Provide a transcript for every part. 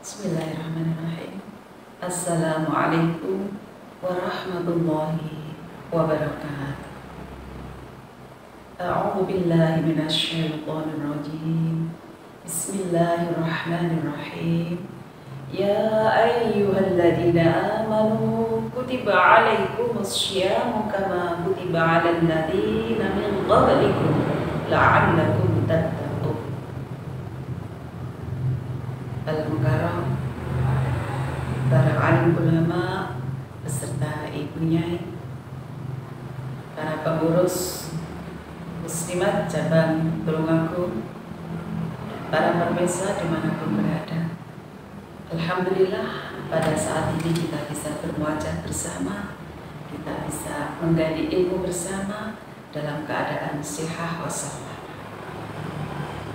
Bismillahirrahmanirrahim. Assalamualaikum warahmatullahi wabarakatuh. A'udzu billahi minasyaitonir rajim. Bismillahirrahmanirrahim. Ya ayyuhalladzina amanu kutiba 'alaikumus syiyamu kama kutiba 'alal ladzina min qablikum la'allakum tattaqun. Al-Mukarram, para alim ulama beserta ibunya, para pengurus muslimat cabang Tulungagung, para pemirsa dimanapun berada. Alhamdulillah pada saat ini kita bisa bermuajah bersama, kita bisa menggali ilmu bersama dalam keadaan sihah wassalam.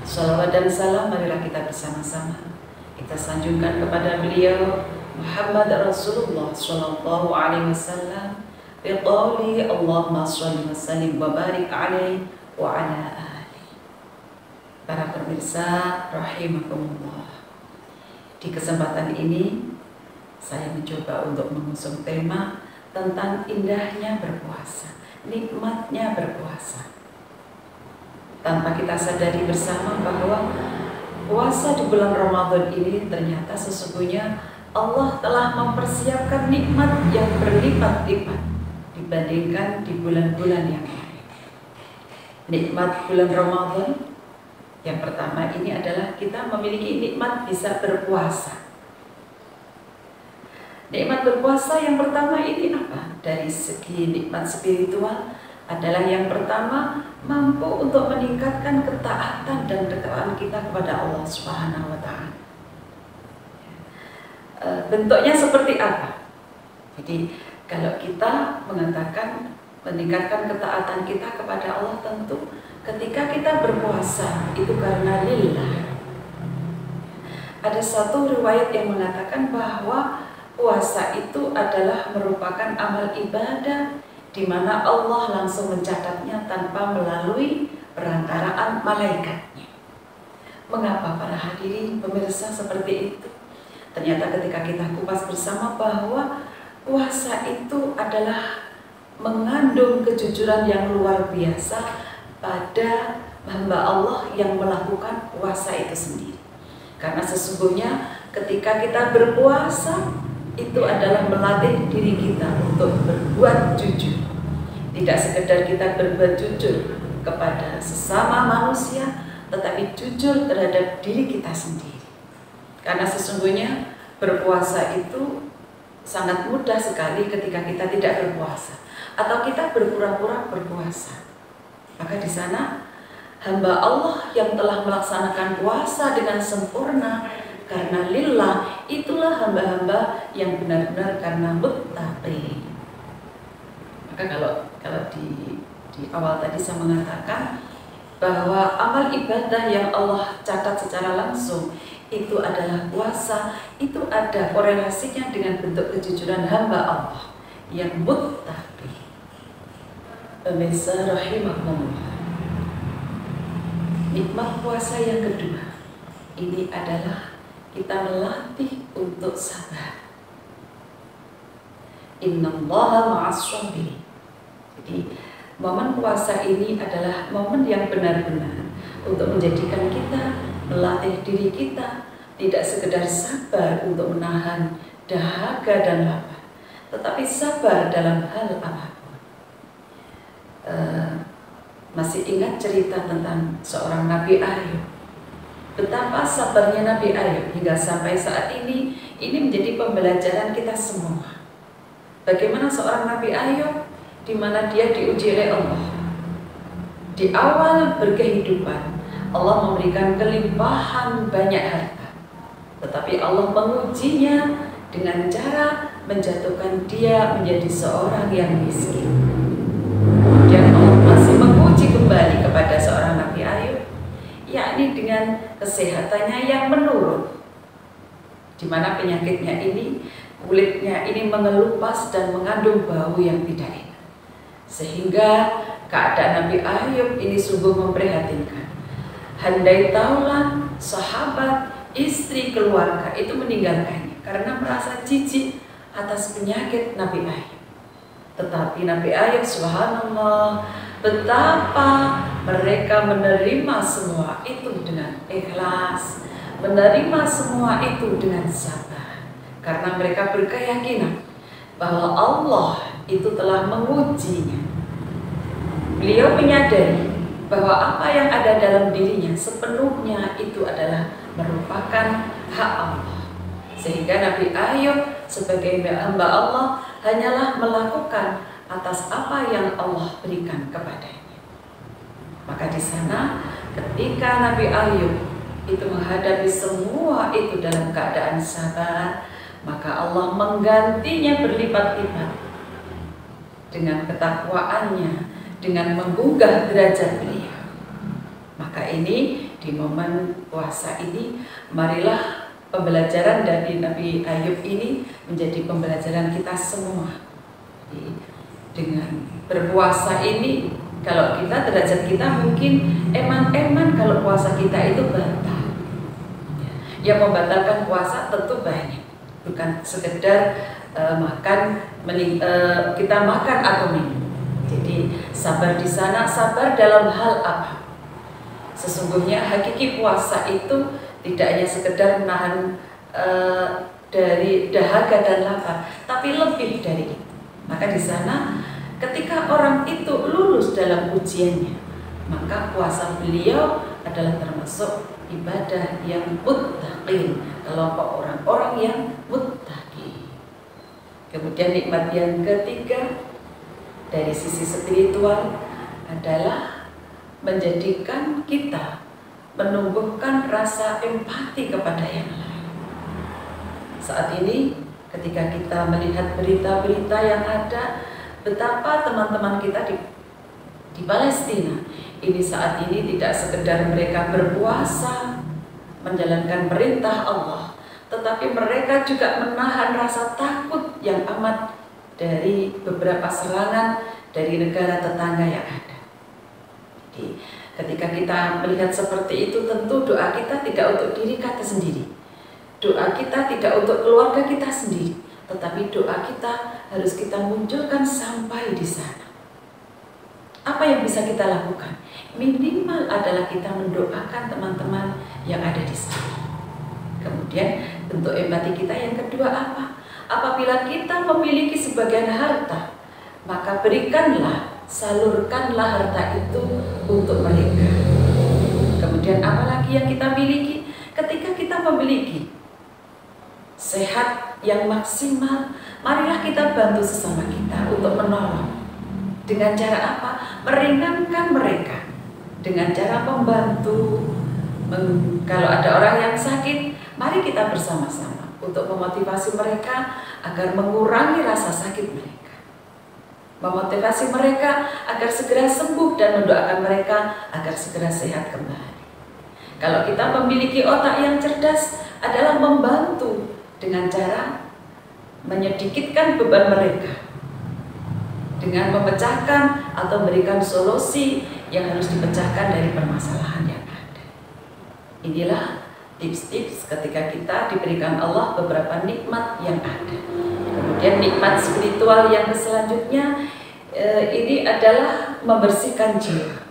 Salawat dan salam marilah kita bersama-sama kita sanjungkan kepada beliau Muhammad Rasulullah Sallallahu Alaihi Wasallam biqauli Allahumma sholli wa sallim wa barik alaihi wa ala alihi. Para pemirsa rahimakumullah, di kesempatan ini saya mencoba untuk mengusung tema tentang indahnya berpuasa, nikmatnya berpuasa. Tanpa kita sadari bersama bahwa puasa di bulan Ramadan ini ternyata sesungguhnya Allah telah mempersiapkan nikmat yang berlipat-lipat dibandingkan di bulan-bulan yang lain. Nikmat bulan Ramadan yang pertama ini adalah kita memiliki nikmat bisa berpuasa. Nikmat berpuasa yang pertama ini apa? Dari segi nikmat spiritual adalah yang pertama, mampu untuk meningkatkan ketaatan dan kedekatan kita kepada Allah Subhanahu wa Ta'ala. Bentuknya seperti apa? Jadi kalau kita mengatakan meningkatkan ketaatan kita kepada Allah, tentu ketika kita berpuasa itu karena lillah. Ada satu riwayat yang mengatakan bahwa puasa itu adalah merupakan amal ibadah di mana Allah langsung mencatatnya tanpa melalui perantaraan malaikatnya. Mengapa para hadirin pemirsa seperti itu? Ternyata ketika kita kupas bersama bahwa puasa itu adalah mengandung kejujuran yang luar biasa pada hamba Allah yang melakukan puasa itu sendiri. Karena sesungguhnya ketika kita berpuasa itu adalah melatih diri kita untuk berbuat jujur. Tidak sekedar kita berbuat jujur kepada sesama manusia, tetapi jujur terhadap diri kita sendiri. Karena sesungguhnya berpuasa itu sangat mudah sekali ketika kita tidak berpuasa atau kita berpura-pura berpuasa. Maka di sana hamba Allah yang telah melaksanakan puasa dengan sempurna karena lillah, itulah hamba-hamba yang benar-benar karena muttaqi. Maka kalau di awal tadi saya mengatakan bahwa amal ibadah yang Allah catat secara langsung itu adalah puasa, itu ada korelasinya dengan bentuk kejujuran hamba Allah yang muttaqi. Pemirsa rahimahumullah, nikmat puasa yang kedua ini adalah kita melatih untuk sabar. Innallaha ma'as-sabirin. Jadi momen puasa ini adalah momen yang benar-benar untuk menjadikan kita, melatih diri kita tidak sekedar sabar untuk menahan dahaga dan lapar, tetapi sabar dalam hal apapun. Masih ingat cerita tentang seorang Nabi Ayub? Betapa sabarnya Nabi Ayub hingga sampai saat ini menjadi pembelajaran kita semua. Bagaimana seorang Nabi Ayub di mana dia diuji oleh Allah. Di awal berkehidupan, Allah memberikan kelimpahan banyak harta. Tetapi Allah mengujinya dengan cara menjatuhkan dia menjadi seorang yang miskin. Kemudian Allah masih menguji kembali kepada seorang Nabi Ayub, yakni dengan kesehatannya yang menurun, di mana penyakitnya ini, kulitnya ini mengelupas dan mengandung bau yang tidak enak, sehingga keadaan Nabi Ayub ini sungguh memprihatinkan. Handai taulah sahabat istri, keluarga itu meninggalkannya karena merasa jijik atas penyakit Nabi Ayub. Tetapi Nabi Ayub, subhanallah, betapa mereka menerima semua itu dengan ikhlas, menerima semua itu dengan sabar, karena mereka berkeyakinan bahwa Allah itu telah mengujinya. Beliau menyadari bahwa apa yang ada dalam dirinya sepenuhnya itu adalah merupakan hak Allah. Sehingga Nabi Ayub sebagai hamba Allah hanyalah melakukan atas apa yang Allah berikan kepadanya. Maka di sana ketika Nabi Ayub itu menghadapi semua itu dalam keadaan sabar, maka Allah menggantinya berlipat-lipat dengan ketakwaannya, dengan menggugah derajat beliau. Maka ini di momen puasa ini, marilah pembelajaran dari Nabi Ayub ini menjadi pembelajaran kita semua. Dengan berpuasa ini, kalau kita derajat kita mungkin eman-eman kalau puasa kita itu batal. Yang membatalkan puasa tentu banyak, bukan sekedar kita makan atau minum. Jadi sabar di sana, sabar dalam hal apa? Sesungguhnya hakiki puasa itu tidak hanya sekedar menahan dari dahaga dan lapar, tapi lebih dari itu. Maka di sana ketika orang itu lulus dalam ujiannya, maka puasa beliau adalah termasuk ibadah yang muttaqin, kelompok orang-orang yang muttaqin. Kemudian nikmat yang ketiga dari sisi spiritual adalah menjadikan kita menumbuhkan rasa empati kepada yang lain. Saat ini ketika kita melihat berita-berita yang ada, betapa teman-teman kita di Palestina ini saat ini tidak sekedar mereka berpuasa menjalankan perintah Allah, tetapi mereka juga menahan rasa takut yang amat dari beberapa serangan dari negara tetangga yang ada. Jadi, ketika kita melihat seperti itu, tentu doa kita tidak untuk diri kita sendiri, doa kita tidak untuk keluarga kita sendiri, tetapi doa kita harus kita munculkan sampai di sana. Apa yang bisa kita lakukan? Minimal adalah kita mendoakan teman-teman yang ada di sana. Kemudian bentuk empati kita yang kedua apa? Apabila kita memiliki sebagian harta, maka berikanlah, salurkanlah harta itu untuk mereka. Kemudian apalagi yang kita miliki? Ketika kita memiliki sehat yang maksimal, marilah kita bantu sesama kita untuk menolong. Dengan cara apa? Meringankan mereka dengan cara membantu. Kalau ada orang yang sakit, mari kita bersama-sama untuk memotivasi mereka agar mengurangi rasa sakit mereka, memotivasi mereka agar segera sembuh dan mendoakan mereka agar segera sehat kembali. Kalau kita memiliki otak yang cerdas, adalah membantu dengan cara menyedikitkan beban mereka, dengan memecahkan atau memberikan solusi yang harus dipecahkan dari permasalahan yang ada. Inilah tips-tips ketika kita diberikan Allah beberapa nikmat yang ada. Kemudian nikmat spiritual yang selanjutnya ini adalah membersihkan jiwa.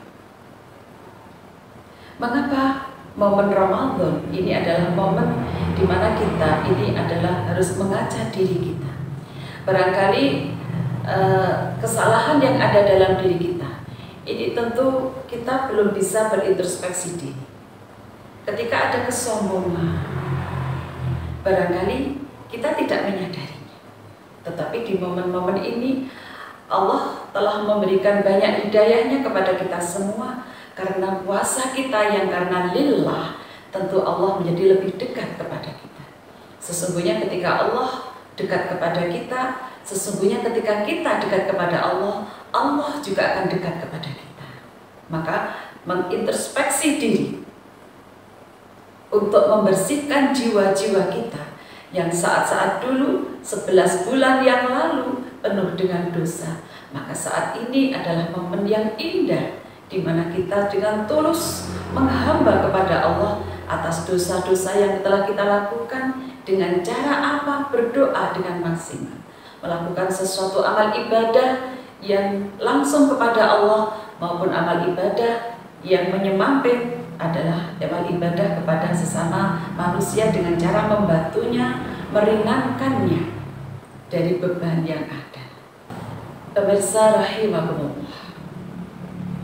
Mengapa momen Ramadan ini adalah momen di mana kita ini adalah harus mengaca diri kita. Barangkali kesalahan yang ada dalam diri kita ini tentu kita belum bisa berintrospeksi diri. Ketika ada kesombongan, barangkali kita tidak menyadarinya. Tetapi di momen-momen ini Allah telah memberikan banyak hidayahnya kepada kita semua, karena puasa kita yang karena lillah, tentu Allah menjadi lebih dekat kepada kita. Sesungguhnya ketika Allah dekat kepada kita, sesungguhnya ketika kita dekat kepada Allah, Allah juga akan dekat kepada kita. Maka mengintrospeksi diri untuk membersihkan jiwa-jiwa kita yang saat-saat dulu 11 bulan yang lalu penuh dengan dosa, maka saat ini adalah momen yang indah di mana kita dengan tulus menghamba kepada Allah atas dosa-dosa yang telah kita lakukan dengan cara apa? Berdoa dengan maksimal. Melakukan sesuatu amal ibadah yang langsung kepada Allah maupun amal ibadah yang menyempamping adalah amal ibadah kepada sesama manusia dengan cara membantunya, meringankannya dari beban yang ada. Pemirsa rahimakumullah.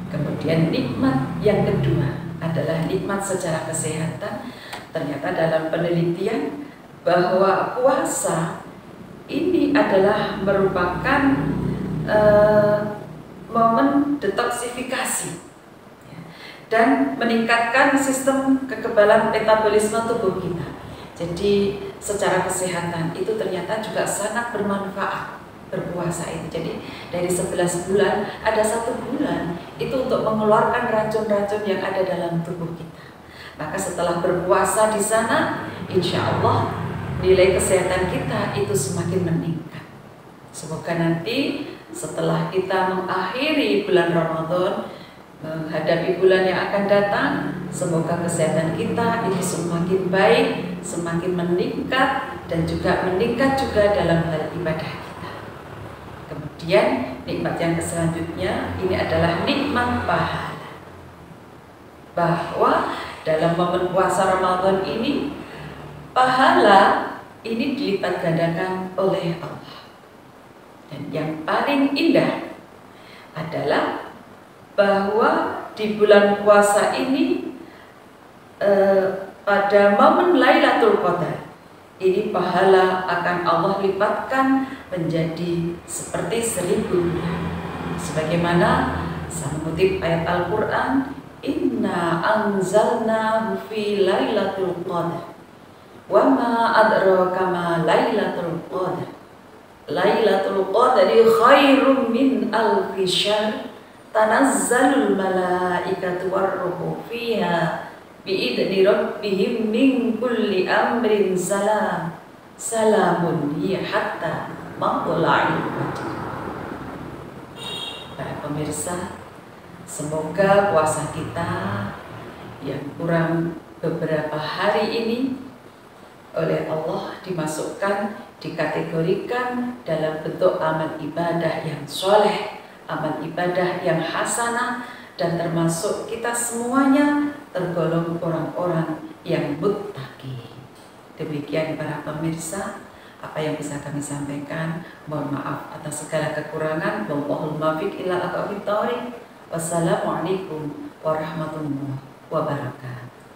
Kemudian nikmat yang kedua adalah nikmat secara kesehatan. Ternyata dalam penelitian bahwa puasa ini adalah merupakan momen detoksifikasi dan meningkatkan sistem kekebalan metabolisme tubuh kita. Jadi secara kesehatan itu ternyata juga sangat bermanfaat berpuasa itu. Jadi dari 11 bulan ada 1 bulan itu untuk mengeluarkan racun-racun yang ada dalam tubuh kita. Maka setelah berpuasa di sana, insya Allah nilai kesehatan kita itu semakin meningkat. Semoga nanti setelah kita mengakhiri bulan Ramadan, menghadapi bulan yang akan datang, semoga kesehatan kita ini semakin baik, semakin meningkat, dan juga meningkat juga dalam hal ibadah kita. Kemudian nikmat yang selanjutnya ini adalah nikmat pahala. Bahwa dalam momen puasa Ramadan ini, pahala ini dilipat gandakan oleh Allah. Dan yang paling indah adalah bahwa di bulan puasa ini pada momen Lailatul Qadar ini pahala akan Allah lipatkan menjadi seperti 1000 bulan. Sebagaimana saya mengutip ayat Al-Quran, Inna anzalnahu fi Lailatul Qadar wa ma adraka ma Lailatul Qadar. Lailatul Qadri khairum min alfi syahr. Tanazzalul malaikatu warruhu fiha biidni rabbihim min kulli amrin salam. Salamun hiya hatta matla'il fajr. Para pemirsa, semoga puasa kita yang kurang beberapa hari ini oleh Allah dimasukkan, dikategorikan dalam bentuk amal ibadah yang soleh, amal ibadah yang hasanah, dan termasuk kita semuanya tergolong orang-orang yang muttaqi. Demikian para pemirsa, apa yang bisa kami sampaikan. Mohon maaf atas segala kekurangan. Wallahul muwaffiq ila aqwamit thoriq. Wassalamualaikum warahmatullahi wabarakatuh.